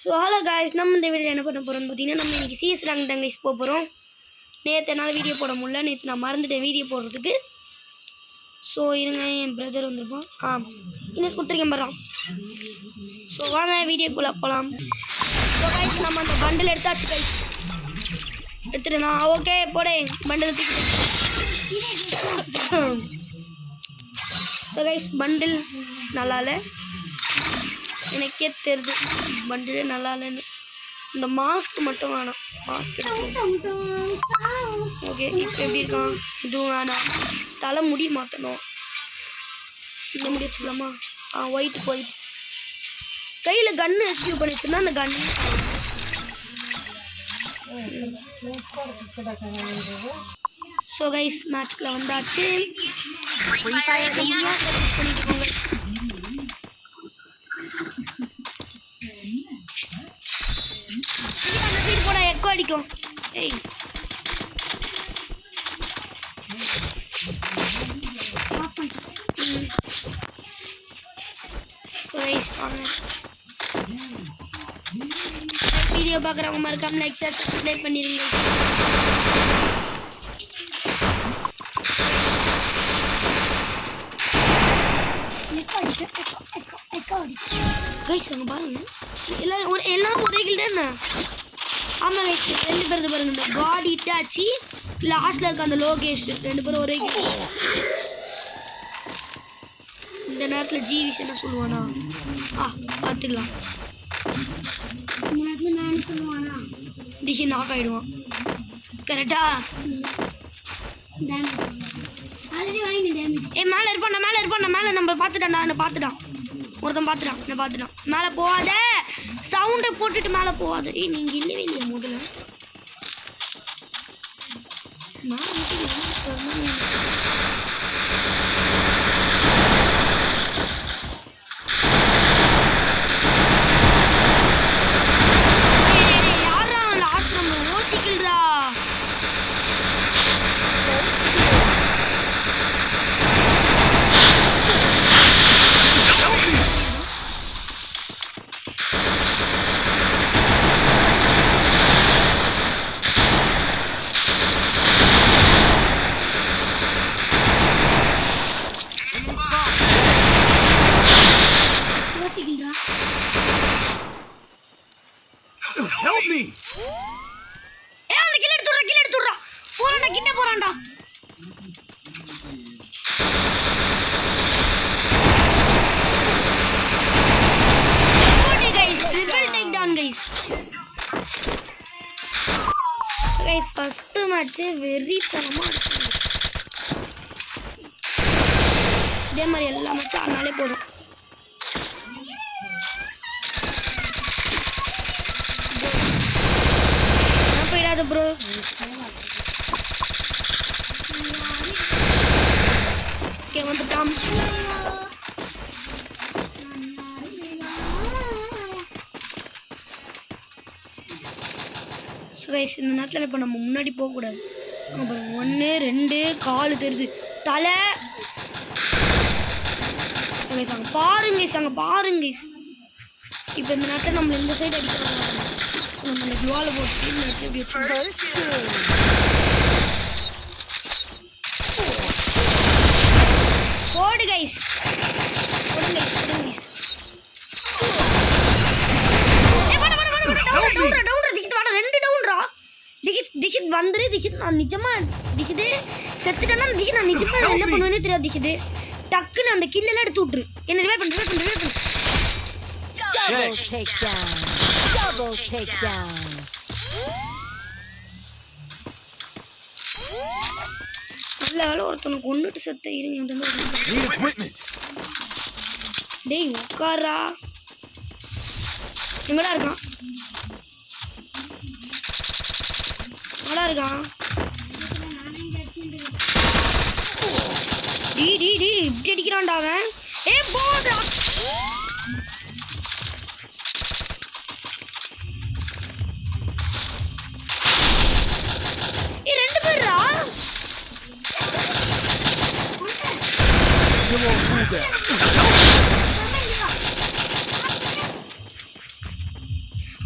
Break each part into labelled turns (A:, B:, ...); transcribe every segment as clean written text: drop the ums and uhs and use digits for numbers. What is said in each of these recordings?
A: So hello guys, நம்ம இந்த வீடியோவில் என்ன பண்ண போகிறோம்னு பார்த்தீங்கன்னா, நம்ம இன்றைக்கி சிஎஸ் ரேங்க் தான் கைஸ் போக போகிறோம். நேற்று என்னால் வீடியோ போட முடியல, நேற்று நான் மறந்துட்டேன் வீடியோ போடுறதுக்கு. ஸோ இருங்க, என் பிரதர் வந்திருப்போம். இன்னும் கொடுத்துருக்கேன் படுறான். ஸோ வாங்க வீடியோக்குள்ளே போகலாம். ஸோ காய்ஸ், நம்ம அந்த பண்டில் எடுத்தாச்சு கைஸ். எடுத்துட்டேண்ணா. ஓகே போடே பண்டில் தூக்கிட்டு. ஸோ கைஸ், பண்டில் நல்லா இல்லை, எனக்கே தெரியுது பண்டிலே நல்லா இல்லைன்னு. இந்த மாஸ்க் மட்டும் வேணாம். Mask okay. இப்போ எப்படி இருக்கான்? இதுவும் வேணாம். தலை முடி மாட்டணும். இந்த முடி வச்சுக்கலாமா? White white. கையில் கன்று எக்ஸ்கியூ பண்ணி வச்சுருந்தா அந்த கன்று. ஸோ கைஸ், மேட்ச்க்குள்ள வந்தாச்சு. பண்ணிட்டு போங்க. போட எக்கோ அடிக்கும். ஏய் வீடியோ பார்க்குறவங்க மறக்காம லைக் ஷேர் சப்ஸ்கிரைப் பண்ணிடுங்க. கைஸ் அங்கே பாருங்க, எல்லாரும் ஒரே கில் தானே? ஆமாம் கைஸ், ரெண்டு பேர் பாருங்க. இந்த காட் இட்டாச்சி லாஸ்ட்டில் இருக்க அந்த லோகேஷ், ரெண்டு பேரும் ஒரே கில். இந்த நேரத்தில் ஜீவிஷ் என்ன சொல்லுவானா? பார்த்துக்கலாம். டிஷி நாக் ஆகிடுவான். கரெக்டா? மேலே இருப்பான். மேலே நம்ம பார்த்துட்டான்டா. என்ன பார்த்துட்டான்? ஒருத்தன் பார்த்துட்டான். மேலே போகாத, சவுண்டை போட்டுட்டு மேலே போகாது. நீங்கள் இல்லவே இல்லையா முதல்ல? யாரா லாஸ்ட் நம்ம ஓட்டிக்கில்றா? போறான்டா. ஃபர்ஸ்ட் மேட்ச் வெறித்தனமா இருக்கு. இதே மாதிரி எல்லா மேட்சும் ஆனாலே போதும். போயிடாது ப்ரோ. ஓகே வந்துட்டான். இந்த நேரத்தில் இப்போ நம்ம முன்னாடி போகக்கூடாது. அப்புறம் 1 2 காலு தெரியுது, தலை. அங்கே பாருங்க. இப்போ இந்த நேரத்தில் நம்ம இந்த சைடு அடிக்கிறாங்க. நம்ம இந்த குளோவில் போட்டு போடு கைஸ். திஷித் வந்துரு. திஷித் நான் நிஜமா திஷிதே செத்துட்டேன்னா நான் நிஜமா என்ன பண்ணுவேன்னு தெரியாது. திஷிது டக்குன்னு அந்த கில்லெல்லாம் எடுத்து விட்டுரு. என்ன ரிவைவ் பண்ணு. நல்ல வேலை ஒருத்தனை கொண்டுட்டு செத்த. இருங்க, டேய் உட்காரா. எங்கடா இருக்கான்? இப்படி அடிக்கிறான்டா அவன். போதா ரெண்டு பேரா?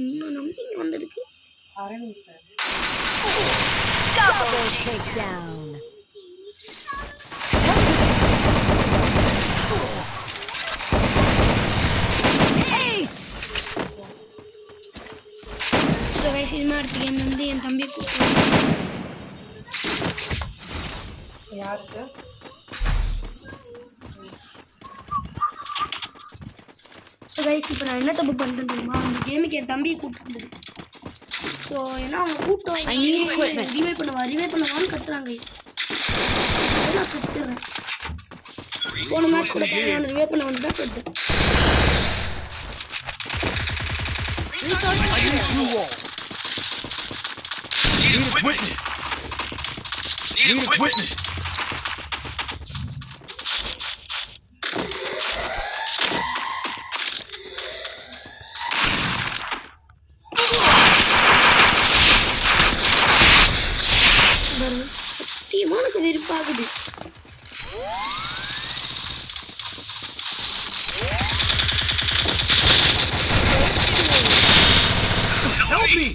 A: இன்னும் நம்பிக்கை வந்திருக்கு.
B: Double takedown. Ace.
A: So guys இது மாதிரி கேம் வந்து என் தம்பி கூப்பிட்டு
C: யார் சார்?
A: ஸோ கைஸ் இப்போ நான் என்ன தப்பு பண்ணிட்டேன் தெரியுமா? அந்த கேமுக்கு என் தம்பியை கூப்பிட்டு. ஸோ ஏன்னா அவங்க கூட்டம் ரிவைவ் பண்ணுவான்னு கத்துறாங்க கைஸ். நான் சுற்றுறேன். போன மேட்ச் கூட நான் ரிவைவ் பண்ண வந்து தான் சொல்லிட்டேன்.
D: Need equipment. Need equipment.
A: சத்தியமா எனக்கு வெறுப்பாகுது.
D: Help me.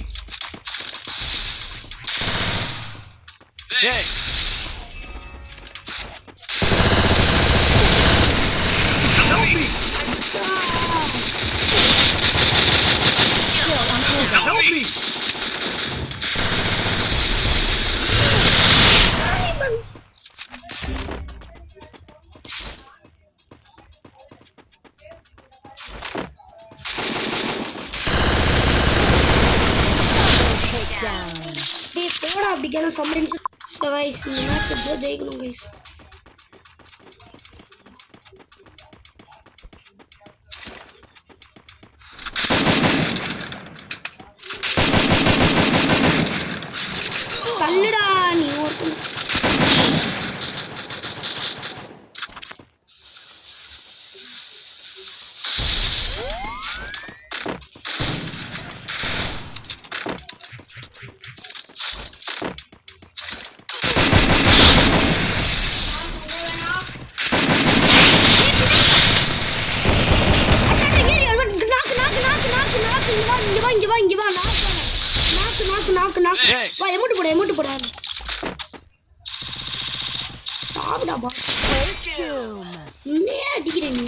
D: Thanks. Help me. Help me.
A: டேய் போடா அப்படிக்கான சம்டைம்ஸ். ஸோ கைஸ் இந்த மேட்ச் எப்படியோ ஜெயிக்கணும் கைஸ். தள்ளுடா நீ ஒரு இங்க வா நாக்கு வா எமோட் போட சாவுடா பா.
B: Doom.
A: இன்னே அடிக்கிற நீ.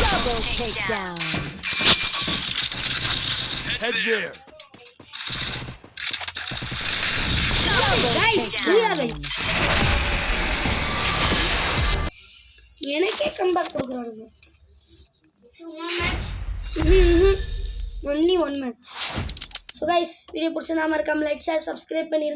B: Double takedown.
D: Head there.
A: Guys, எனக்கே கம்பேக் கொடுக்குறானுங்க. Only one match. So guys video பிடிச்சிருந்தா மறக்காம லைக் ஷேர் சப்ஸ்கிரைப் பண்ணிருங்க.